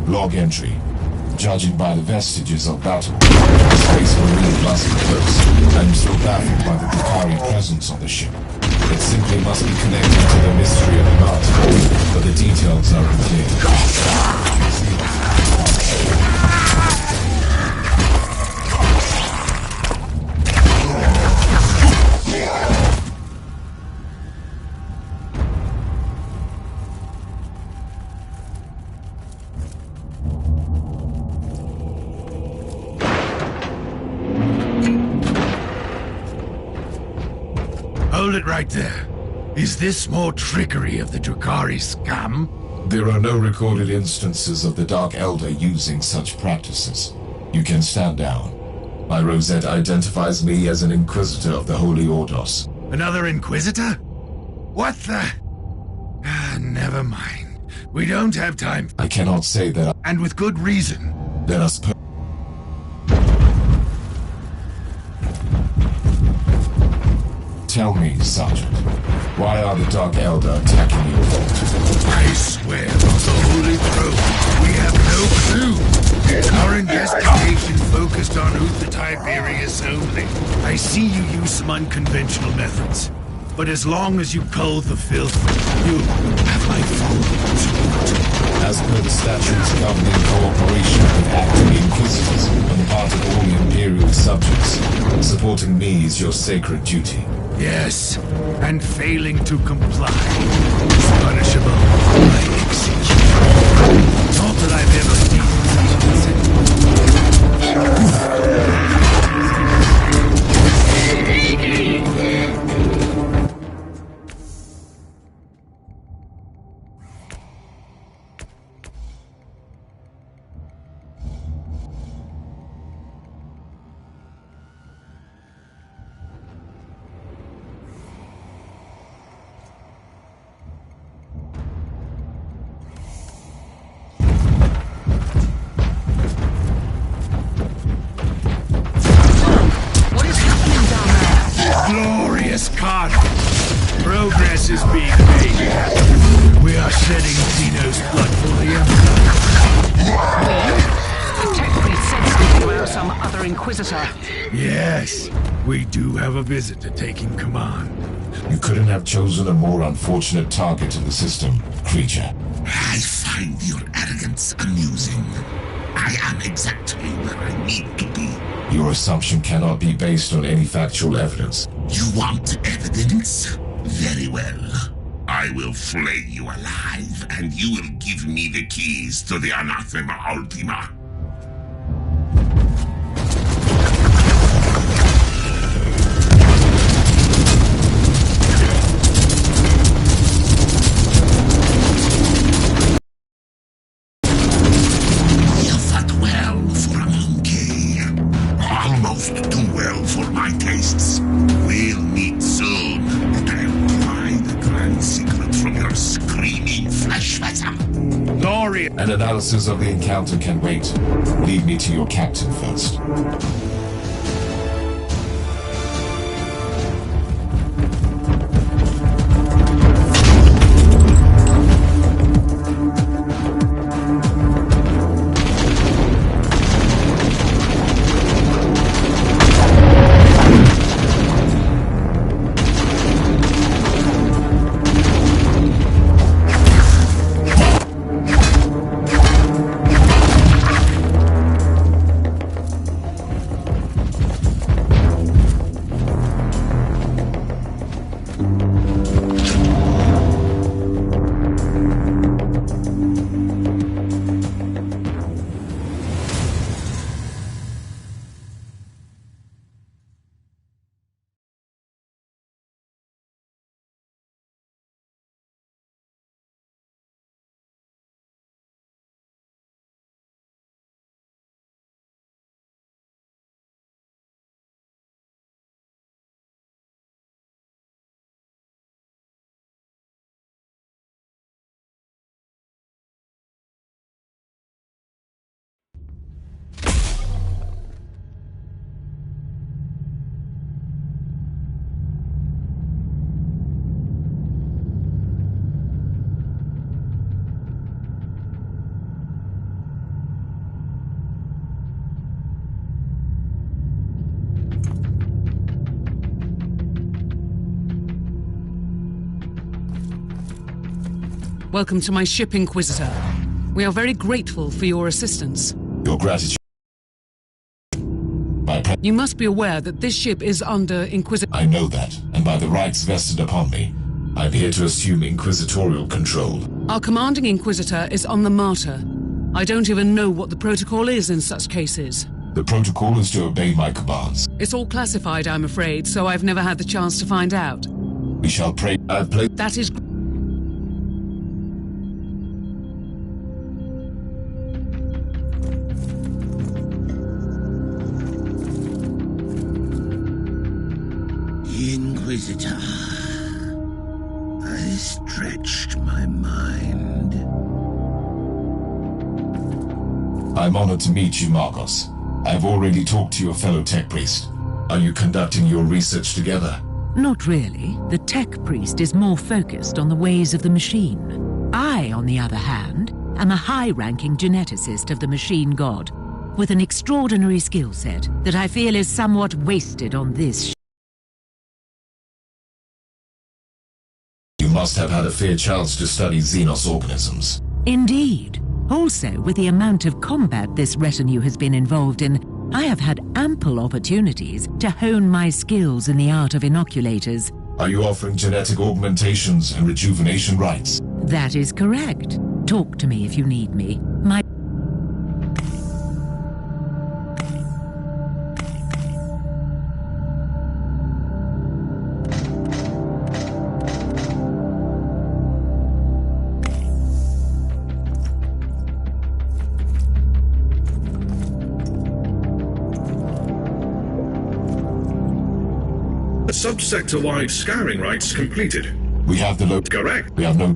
Log entry. Judging by the vestiges of battle, the Space Marine must be close. I'm still baffled by the Drakari presence on the ship. It simply must be connected to the mystery of the mountain, but the details are unclear. Hold it right there. Is this more trickery of the Drakari scam? There are no recorded instances of the Dark Elder using such practices. You can stand down. My rosette identifies me as an Inquisitor of the Holy Ordos. Another Inquisitor? What the? Never mind. We don't have time. I cannot say that And with good reason. Let us Tell me, Sergeant, why are the Dark Elder attacking your vault? I swear on the Holy Throne, we have no clue. Our investigation focused on Uther Tiberius only. I see you use some unconventional methods. But as long as you cull the filth, you have my full support. As per the statutes governing cooperation with acting Inquisitors on the part of all Imperial subjects, supporting me is your sacred duty. Yes, and failing to comply is punishable by execution. Not that I've ever seen glorious carnage. Progress is being made. We are shedding Xeno's blood for the Empire. The tech priest said something about some other Inquisitor. Yes, we do have a visitor taking command. You couldn't have chosen a more unfortunate target in the system, creature. I find your arrogance amusing. I am exactly where I need to be. Your assumption cannot be based on any factual evidence. You want evidence? Very well. I will flay you alive, and you will give me the keys to the Anathema Ultima. You fought well for a monkey. Almost too well for my tastes. We'll meet soon, and I'll apply the Glory. An analysis of the encounter can wait. Lead me to your captain first. Welcome to my ship, Inquisitor. We are very grateful for your assistance. Your gratitude. You must be aware that this ship is under Inquisitor. I know that, and by the rights vested upon me, I'm here to assume inquisitorial control. Our commanding Inquisitor is on the Martyr. I don't even know what the protocol is in such cases. The protocol is to obey my commands. It's all classified, I'm afraid, so I've never had the chance to find out. We shall pray. I've played. That is... Inquisitor, I stretched my mind. I'm honored to meet you, Marcos. I've already talked to your fellow tech priest. Are you conducting your research together? Not really. The tech priest is more focused on the ways of the machine. I, on the other hand, am a high-ranking geneticist of the machine god, with an extraordinary skill set that I feel is somewhat wasted on this. You must have had a fair chance to study Xenos organisms. Indeed. Also, with the amount of combat this retinue has been involved in, I have had ample opportunities to hone my skills in the art of inoculators. Are you offering genetic augmentations and rejuvenation rights? That is correct. Talk to me if you need me. My... Subsector-wide scouring rights completed. We have the Correct. We have no